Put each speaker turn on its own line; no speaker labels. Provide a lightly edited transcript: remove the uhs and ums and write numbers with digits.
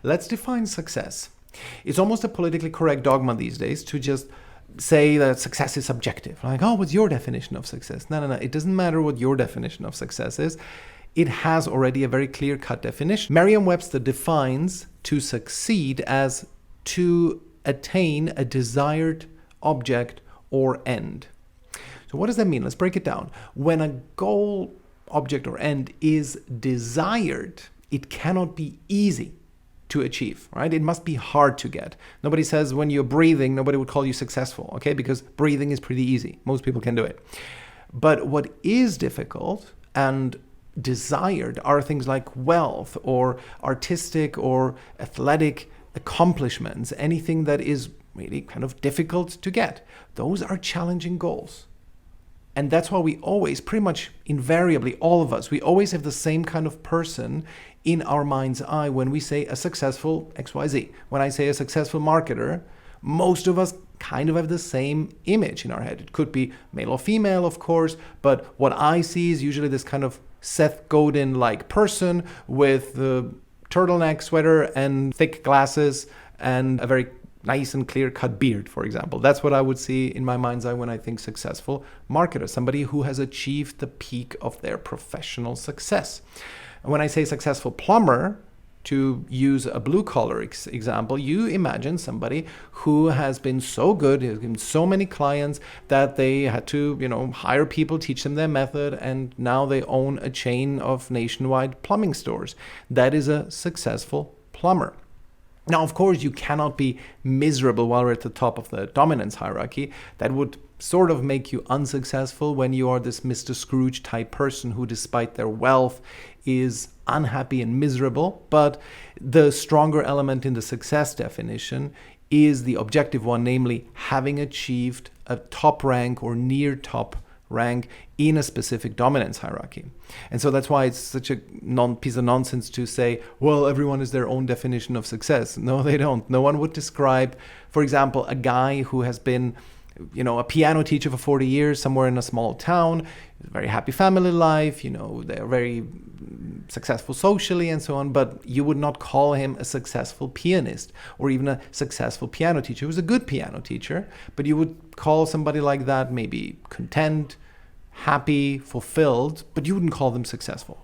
let's define success. It's almost a politically correct dogma these days to just say that success is subjective. Like, oh, what's your definition of success? No. It doesn't matter what your definition of success is. It has already a very clear-cut definition. Merriam-Webster defines to succeed as to attain a desired object or end. So what does that mean? Let's break it down. When a goal, object, or end is desired, it cannot be easy to achieve, right? It must be hard to get. Nobody says when you're breathing, nobody would call you successful, okay? Because breathing is pretty easy. Most people can do it. But what is difficult and desired are things like wealth or artistic or athletic accomplishments, anything that is really kind of difficult to get. Those are challenging goals. And that's why we always, pretty much invariably, all of us, we always have the same kind of person in our mind's eye when we say a successful XYZ. When I say a successful marketer, most of us kind of have the same image in our head. It could be male or female, of course, but what I see is usually this kind of Seth Godin-like person with the turtleneck sweater and thick glasses and a very nice and clear-cut beard, for example. That's what I would see in my mind's eye when I think successful marketer, somebody who has achieved the peak of their professional success. And when I say successful plumber, to use a blue-collar example, you imagine somebody who has been so good, has given so many clients that they had to, hire people, teach them their method, and now they own a chain of nationwide plumbing stores. That is a successful plumber. Now, of course, you cannot be miserable while we're at the top of the dominance hierarchy. That would sort of make you unsuccessful when you are this Mr. Scrooge type person who, despite their wealth, is unhappy and miserable. But the stronger element in the success definition is the objective one, namely having achieved a top rank or near top rank in a specific dominance hierarchy. And so that's why it's such a piece of nonsense to say, well, everyone is their own definition of success. No, they don't. No one would describe, for example, a guy who has been a piano teacher for 40 years somewhere in a small town, very happy family life, they're very successful socially and so on, but you would not call him a successful pianist or even a successful piano teacher. He was a good piano teacher, but you would call somebody like that maybe content, happy, fulfilled, but you wouldn't call them successful.